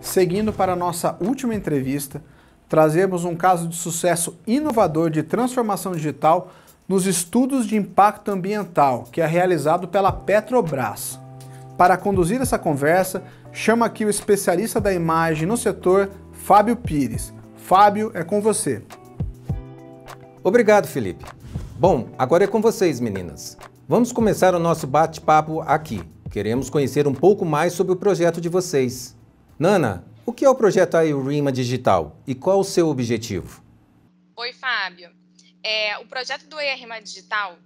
Seguindo para a nossa última entrevista, trazemos um caso de sucesso inovador de transformação digital nos estudos de impacto ambiental, que é realizado pela Petrobras. Para conduzir essa conversa, chamo aqui o especialista da imagem no setor, Fábio Pires. Fábio, é com você. Obrigado, Felipe. Bom, agora é com vocês, meninas. Vamos começar o nosso bate-papo aqui. Queremos conhecer um pouco mais sobre o projeto de vocês. Nana, o que é o projeto iRima Digital e qual o seu objetivo? Oi, Fábio. O projeto do iRima Digital,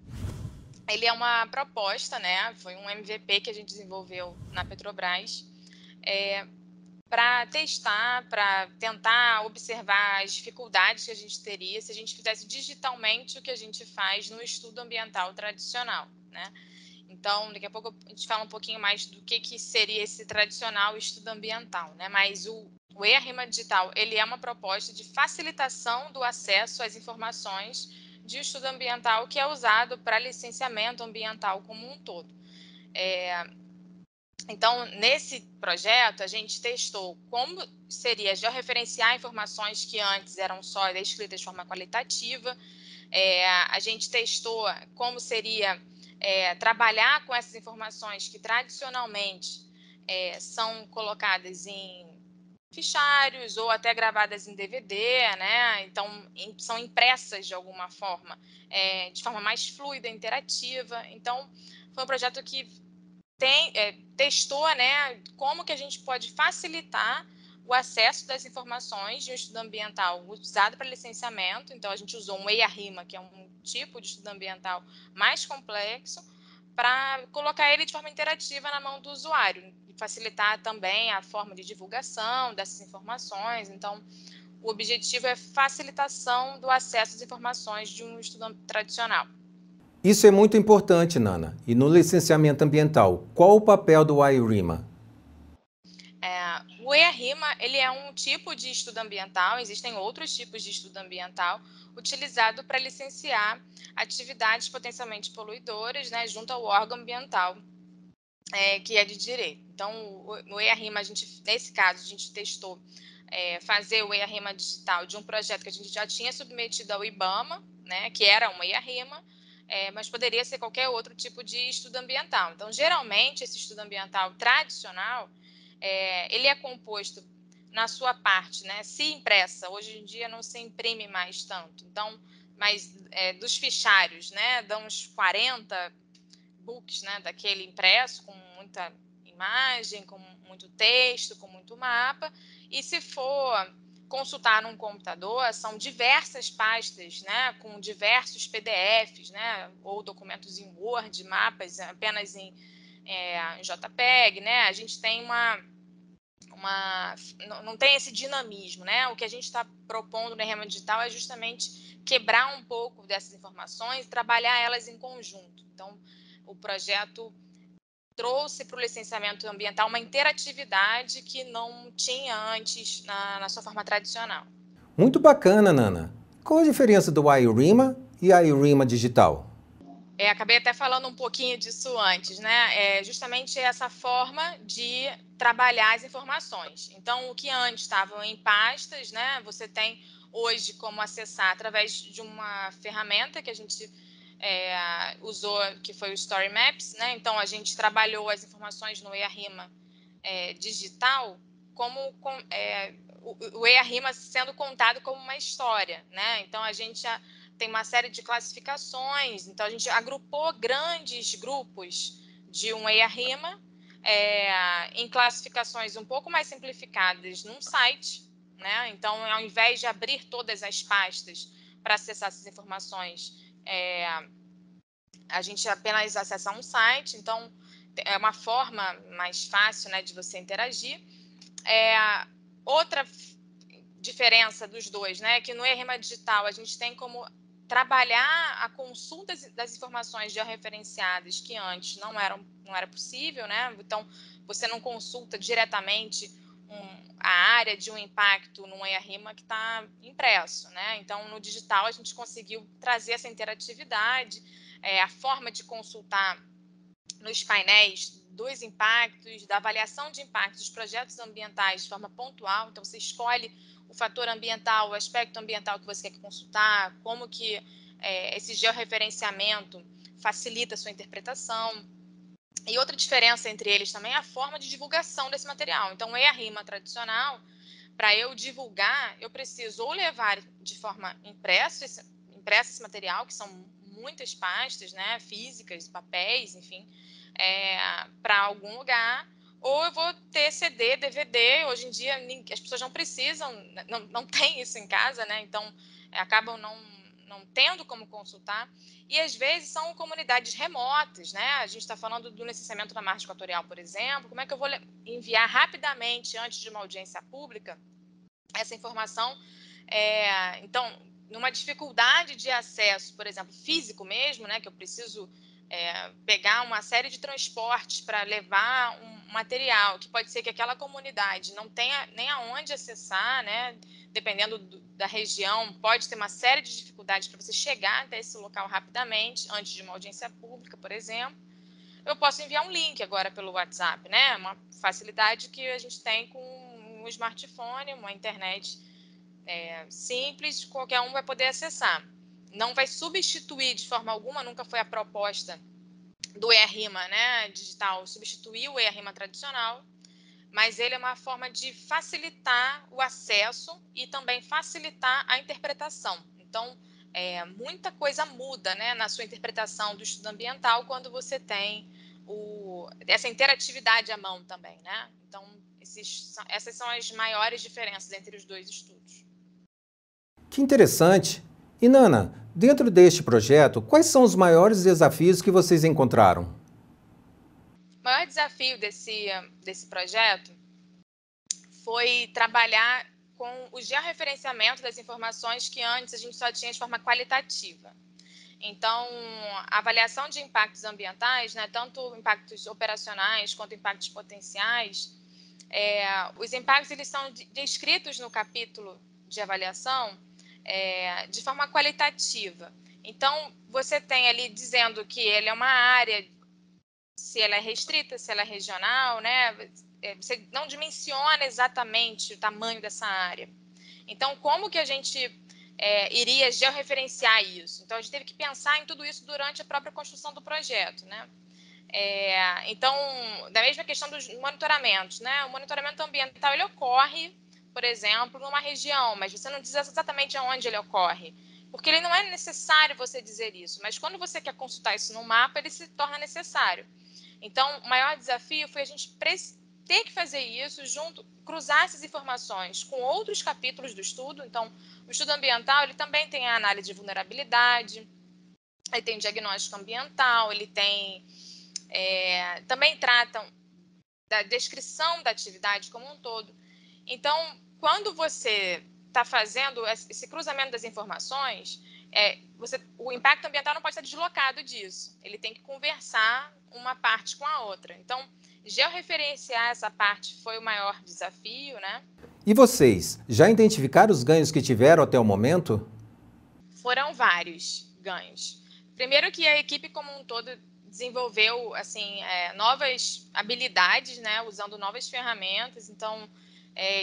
ele é uma proposta, né? Foi um MVP que a gente desenvolveu na Petrobras para testar, para tentar observar as dificuldades que a gente teria se a gente fizesse digitalmente o que a gente faz no estudo ambiental tradicional, né? Então, daqui a pouco a gente fala um pouquinho mais do que seria esse tradicional estudo ambiental, né? Mas o iRima Digital, ele é uma proposta de facilitação do acesso às informações de estudo ambiental que é usado para licenciamento ambiental como um todo. Então, nesse projeto, a gente testou como seria georreferenciar informações que antes eram só descritas de forma qualitativa. A gente testou como seria trabalhar com essas informações que tradicionalmente são colocadas em fichários ou até gravadas em DVD, né? Então, são impressas de alguma forma, de forma mais fluida, interativa. Então, foi um projeto que testou, né, como que a gente pode facilitar o acesso das informações de um estudo ambiental usado para licenciamento. Então, a gente usou um iRima, que é um tipo de estudo ambiental mais complexo, para colocar ele de forma interativa na mão do usuário e facilitar também a forma de divulgação dessas informações. Então, o objetivo é facilitação do acesso às informações de um estudo tradicional. Isso é muito importante, Nana. E no licenciamento ambiental, qual o papel do iRima? O iRima, ele é um tipo de estudo ambiental, existem outros tipos de estudo ambiental utilizado para licenciar atividades potencialmente poluidoras, né, junto ao órgão ambiental, que é de direito. Então, no iRima, nesse caso, a gente testou fazer o iRima digital de um projeto que a gente já tinha submetido ao IBAMA, né, que era uma iRima, mas poderia ser qualquer outro tipo de estudo ambiental. Então, geralmente, esse estudo ambiental tradicional, ele é composto na sua parte, né, se impressa, hoje em dia não se imprime mais tanto, então, mas dos fichários, né, dão uns 40 books, né, daquele impresso, com muita imagem, com muito texto, com muito mapa, e se for consultar num computador, são diversas pastas, né, com diversos PDFs, né, ou documentos em Word, mapas apenas em JPEG, né, a gente tem não tem esse dinamismo, né? O que a gente está propondo no iRima Digital é justamente quebrar um pouco dessas informações e trabalhar elas em conjunto. Então, o projeto trouxe para o licenciamento ambiental uma interatividade que não tinha antes na sua forma tradicional. Muito bacana, Nana. Qual a diferença do iRima e iRima Digital? Acabei até falando um pouquinho disso antes, né? Justamente essa forma de trabalhar as informações. Então, o que antes estavam em pastas, né? Você tem hoje como acessar através de uma ferramenta que a gente usou, que foi o Story Maps, né? Então, a gente trabalhou as informações no iRima digital como o iRima sendo contado como uma história, né? Então, a gente tem uma série de classificações, então a gente agrupou grandes grupos de um iRima em classificações um pouco mais simplificadas num site, né? Então, ao invés de abrir todas as pastas para acessar essas informações, a gente apenas acessa um site, então é uma forma mais fácil, né, de você interagir. Outra diferença dos dois, né, é que no iRima Digital a gente tem como trabalhar a consulta das informações georreferenciadas que antes não era possível, né? Então, você não consulta diretamente a área de um impacto num iRima que está impresso, né? Então, no digital, a gente conseguiu trazer essa interatividade, a forma de consultar nos painéis dos impactos, da avaliação de impactos dos projetos ambientais de forma pontual. Então, você escolhe o fator ambiental, o aspecto ambiental que você quer consultar, como que esse georreferenciamento facilita a sua interpretação. E outra diferença entre eles também é a forma de divulgação desse material. Então, o EARIMA tradicional, para eu divulgar, eu preciso ou levar de forma impressa esse material, que são muitas pastas, né, físicas, papéis, enfim, para algum lugar, ou eu vou ter CD, DVD. Hoje em dia as pessoas não precisam, não tem isso em casa, né? Então acabam não tendo como consultar, e às vezes são comunidades remotas, né? A gente está falando do licenciamento da margem equatorial, por exemplo. Como é que eu vou enviar rapidamente, antes de uma audiência pública, essa informação? Então, numa dificuldade de acesso, por exemplo, físico mesmo, né, que eu preciso pegar uma série de transportes para levar um material, que pode ser que aquela comunidade não tenha nem aonde acessar, né, dependendo da região, pode ter uma série de dificuldades para você chegar até esse local rapidamente, antes de uma audiência pública, por exemplo. Eu posso enviar um link agora pelo WhatsApp, né, uma facilidade que a gente tem com um smartphone, uma internet simples, qualquer um vai poder acessar. Não vai substituir de forma alguma, nunca foi a proposta do EARIMA, né, digital, substituir o EARIMA tradicional, mas ele é uma forma de facilitar o acesso e também facilitar a interpretação. Então, muita coisa muda, né, na sua interpretação do estudo ambiental quando você tem essa interatividade à mão também, né? Então, essas são as maiores diferenças entre os dois estudos. Que interessante! E Nana, dentro deste projeto, quais são os maiores desafios que vocês encontraram? O maior desafio desse projeto foi trabalhar com o georreferenciamento das informações que antes a gente só tinha de forma qualitativa. Então, a avaliação de impactos ambientais, né, tanto impactos operacionais quanto impactos potenciais, os impactos eles são descritos no capítulo de avaliação de forma qualitativa. Então, você tem ali dizendo que ele é uma área, se ela é restrita, se ela é regional, né? Você não dimensiona exatamente o tamanho dessa área. Então, como que a gente iria georreferenciar isso? Então, a gente teve que pensar em tudo isso durante a própria construção do projeto, né? Então, da mesma questão dos monitoramentos, né? O monitoramento ambiental, ele ocorre, por exemplo, numa região, mas você não diz exatamente aonde ele ocorre, porque ele não é necessário você dizer isso, mas quando você quer consultar isso no mapa, ele se torna necessário. Então, o maior desafio foi a gente ter que fazer isso cruzar essas informações com outros capítulos do estudo. Então, o estudo ambiental, ele também tem a análise de vulnerabilidade, ele tem diagnóstico ambiental, ele tem também tratam da descrição da atividade como um todo. Então, quando você está fazendo esse cruzamento das informações, o impacto ambiental não pode ser deslocado disso. Ele tem que conversar uma parte com a outra. Então, georreferenciar essa parte foi o maior desafio, né? E vocês, já identificaram os ganhos que tiveram até o momento? Foram vários ganhos. Primeiro que a equipe como um todo desenvolveu assim novas habilidades, né, usando novas ferramentas. Então,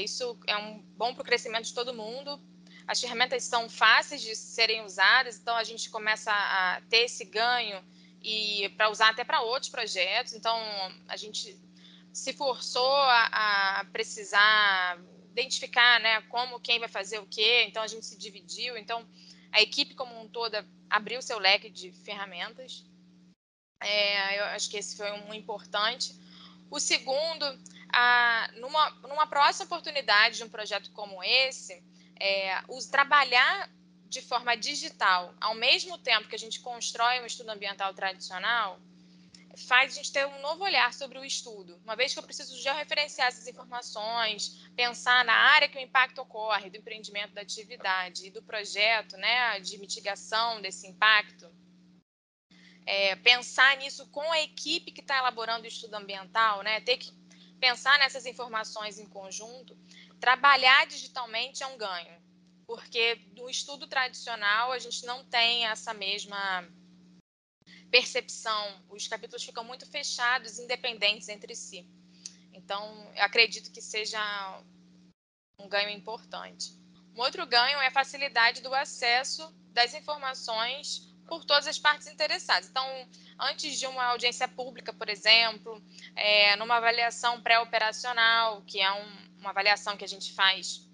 isso é bom para o crescimento de todo mundo. As ferramentas são fáceis de serem usadas, então a gente começa a ter esse ganho e para usar até para outros projetos. Então, a gente se forçou a precisar identificar, né, quem vai fazer o quê. Então, a gente se dividiu. Então, a equipe como um todo abriu seu leque de ferramentas. Eu acho que esse foi um importante. O segundo, numa próxima oportunidade de um projeto como esse, trabalhar de forma digital, ao mesmo tempo que a gente constrói um estudo ambiental tradicional, faz a gente ter um novo olhar sobre o estudo. Uma vez que eu preciso georreferenciar essas informações, pensar na área que o impacto ocorre, do empreendimento da atividade e do projeto, né, de mitigação desse impacto, pensar nisso com a equipe que está elaborando o estudo ambiental, né, ter que pensar nessas informações em conjunto, trabalhar digitalmente é um ganho, porque no estudo tradicional a gente não tem essa mesma percepção, os capítulos ficam muito fechados, independentes entre si. Então, eu acredito que seja um ganho importante. Um outro ganho é a facilidade do acesso das informações por todas as partes interessadas. Então, antes de uma audiência pública, por exemplo, numa avaliação pré-operacional, que é uma avaliação que a gente faz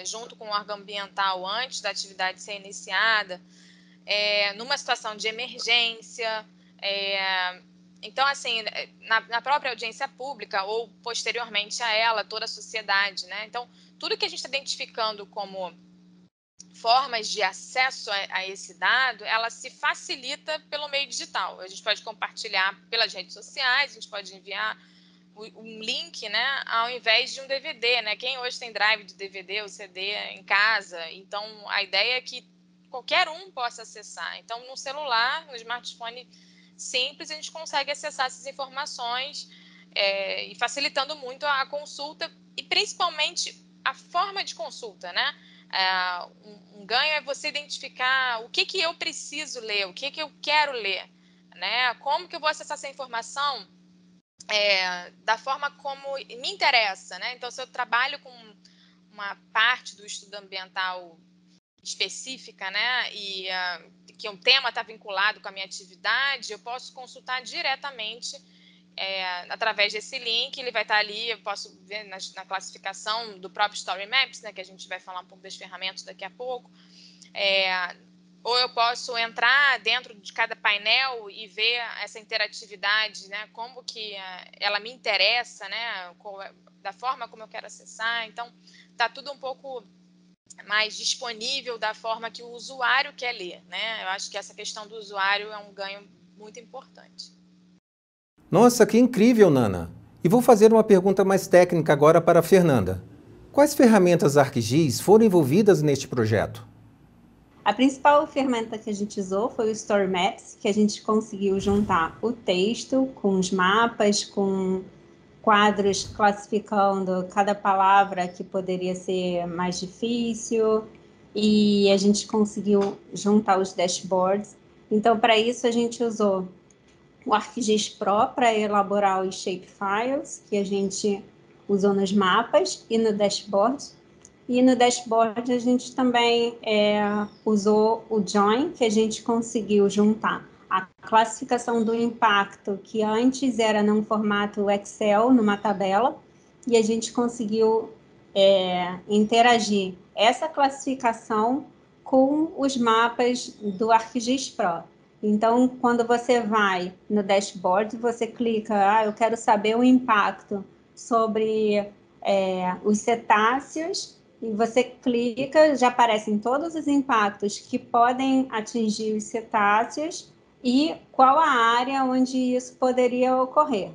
junto com o órgão ambiental antes da atividade ser iniciada, numa situação de emergência, então, assim, na própria audiência pública ou posteriormente a ela, toda a sociedade, né? Então, tudo que a gente está identificando como formas de acesso a esse dado, ela se facilita pelo meio digital. A gente pode compartilhar pelas redes sociais, a gente pode enviar um link, né, ao invés de um DVD, né? Quem hoje tem drive de DVD ou CD em casa? Então, a ideia é que qualquer um possa acessar. Então, no celular, no smartphone simples, a gente consegue acessar essas informações e facilitando muito a consulta e principalmente a forma de consulta, né? Um ganho é você identificar o que eu preciso ler, o que eu quero ler, né? Como que eu vou acessar essa informação da forma como me interessa, né? Então, se eu trabalho com uma parte do estudo ambiental específica, né, e que um tema está vinculado com a minha atividade, eu posso consultar diretamente através desse link, ele vai estar ali, eu posso ver na classificação do próprio Story Maps, né, que a gente vai falar um pouco das ferramentas daqui a pouco, ou eu posso entrar dentro de cada painel e ver essa interatividade, né, como que ela me interessa, né, da forma como eu quero acessar. Então, está tudo um pouco mais disponível da forma que o usuário quer ler, né? Eu acho que essa questão do usuário é um ganho muito importante. Nossa, que incrível, Nana! E vou fazer uma pergunta mais técnica agora para a Fernanda. Quais ferramentas ArcGIS foram envolvidas neste projeto? A principal ferramenta que a gente usou foi o Story Maps, que a gente conseguiu juntar o texto com os mapas, com quadros classificando cada palavra que poderia ser mais difícil, e a gente conseguiu juntar os dashboards. Então, para isso, a gente usou o ArcGIS Pro para elaborar os shapefiles, que a gente usou nos mapas e no dashboard. E no dashboard a gente também usou o Join, que a gente conseguiu juntar a classificação do impacto, que antes era num formato Excel, numa tabela, e a gente conseguiu interagir essa classificação com os mapas do ArcGIS Pro. Então, quando você vai no dashboard, você clica, eu quero saber o impacto sobre os cetáceos, e você clica, já aparecem todos os impactos que podem atingir os cetáceos e qual a área onde isso poderia ocorrer.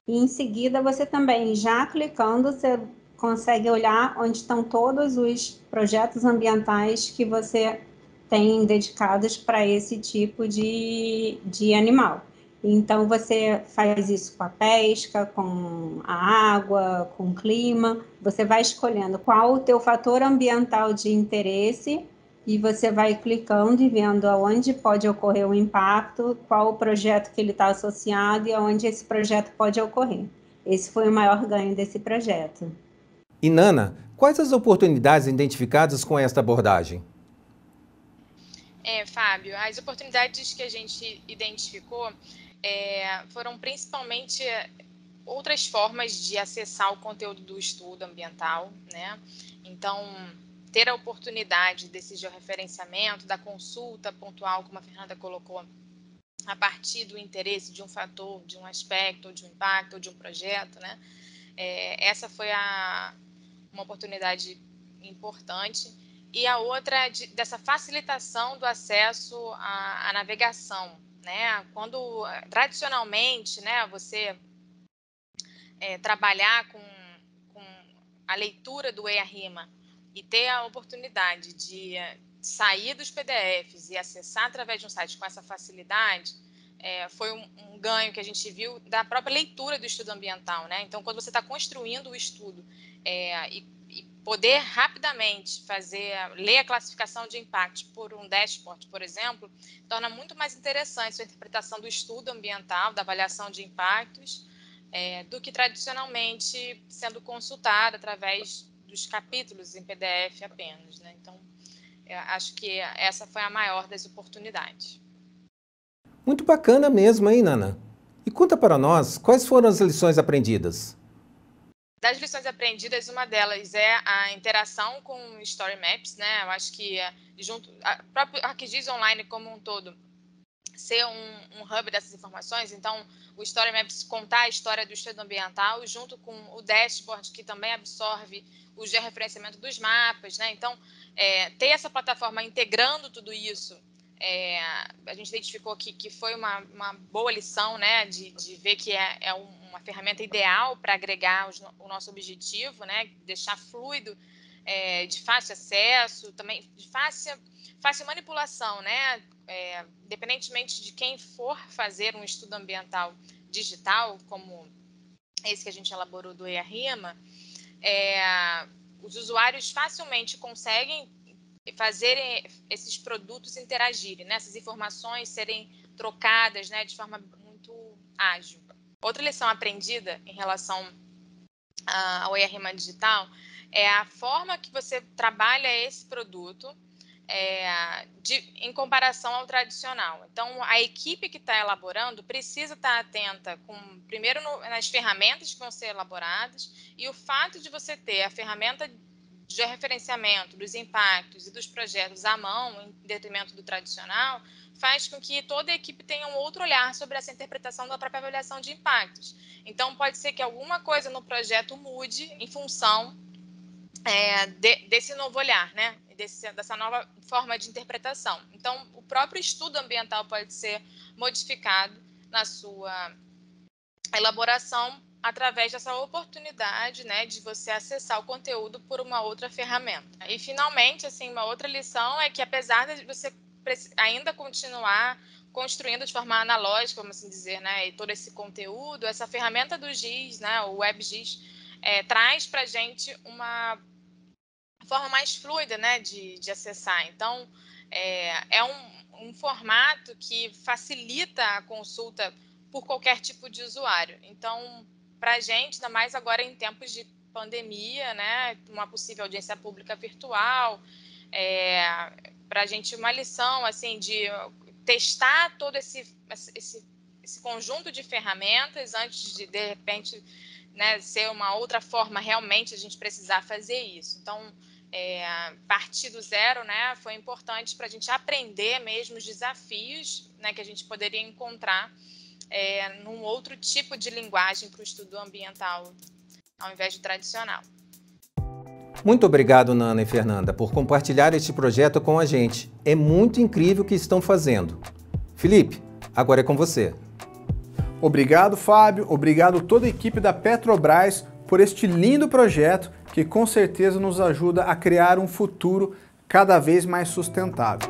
E em seguida, você também, já clicando, você consegue olhar onde estão todos os projetos ambientais que você tem dedicados para esse tipo de animal. Então, você faz isso com a pesca, com a água, com o clima. Você vai escolhendo qual o teu fator ambiental de interesse e você vai clicando e vendo aonde pode ocorrer o impacto, qual o projeto que ele está associado e aonde esse projeto pode ocorrer. Esse foi o maior ganho desse projeto. E Nana, quais as oportunidades identificadas com esta abordagem? Fábio, as oportunidades que a gente identificou foram principalmente outras formas de acessar o conteúdo do estudo ambiental, né? Então, ter a oportunidade desse georreferenciamento, da consulta pontual, como a Fernanda colocou, a partir do interesse de um fator, de um aspecto, ou de um impacto, ou de um projeto, né? Essa foi uma oportunidade importante. E a outra é dessa facilitação do acesso à navegação, né? Quando, tradicionalmente, né, você trabalhar com a leitura do EARIMA e ter a oportunidade de sair dos PDFs e acessar através de um site com essa facilidade, foi um ganho que a gente viu da própria leitura do estudo ambiental, né? Então, quando você está construindo o estudo e poder rapidamente ler a classificação de impactos por um dashboard, por exemplo, torna muito mais interessante a interpretação do estudo ambiental, da avaliação de impactos, do que tradicionalmente sendo consultado através dos capítulos em PDF apenas, né? Então, acho que essa foi a maior das oportunidades. Muito bacana mesmo, hein, Nana? E conta para nós, quais foram as lições aprendidas? Das lições aprendidas, uma delas é a interação com Story Maps, né? Eu acho que a própria ArcGIS Online como um todo ser um hub dessas informações, então o Story Maps contar a história do estudo ambiental junto com o dashboard que também absorve o georreferenciamento dos mapas, né? Então, ter essa plataforma integrando tudo isso, a gente identificou que foi uma boa lição, né? De ver que é uma ferramenta ideal para agregar o nosso objetivo, né? Deixar fluido, de fácil acesso, também de fácil manipulação, né? Independentemente de quem for fazer um estudo ambiental digital, como esse que a gente elaborou do EARIMA, os usuários facilmente conseguem fazer esses produtos interagirem, né? Essas informações serem trocadas, né? De forma muito ágil. Outra lição aprendida em relação ao EARIMA digital é a forma que você trabalha esse produto em comparação ao tradicional. Então, a equipe que está elaborando precisa estar atenta primeiro nas ferramentas que vão ser elaboradas, e o fato de você ter a ferramenta de georreferenciamento dos impactos e dos projetos à mão, em detrimento do tradicional, faz com que toda a equipe tenha um outro olhar sobre essa interpretação da própria avaliação de impactos. Então, pode ser que alguma coisa no projeto mude em função desse novo olhar, né? Dessa nova forma de interpretação. Então, o próprio estudo ambiental pode ser modificado na sua elaboração através dessa oportunidade, né, de você acessar o conteúdo por uma outra ferramenta. E, finalmente, assim, uma outra lição é que, apesar de você ainda continuar construindo de forma analógica, vamos assim dizer, né, e todo esse conteúdo, essa ferramenta do GIS, né, o WebGIS, traz para a gente uma forma mais fluida, né, de acessar. Então, é um formato que facilita a consulta por qualquer tipo de usuário. Então, para a gente, ainda mais agora em tempos de pandemia, né, uma possível audiência pública virtual, para a gente uma lição assim de testar todo esse conjunto de ferramentas antes de repente, né, ser uma outra forma realmente a gente precisar fazer isso. Então, partir do zero, né, foi importante para a gente aprender mesmo os desafios, né, que a gente poderia encontrar num outro tipo de linguagem para o estudo ambiental, ao invés de tradicional. Muito obrigado, Nana e Fernanda, por compartilhar este projeto com a gente. É muito incrível o que estão fazendo. Felipe, agora é com você. Obrigado, Fábio. Obrigado toda a equipe da Petrobras por este lindo projeto que com certeza nos ajuda a criar um futuro cada vez mais sustentável.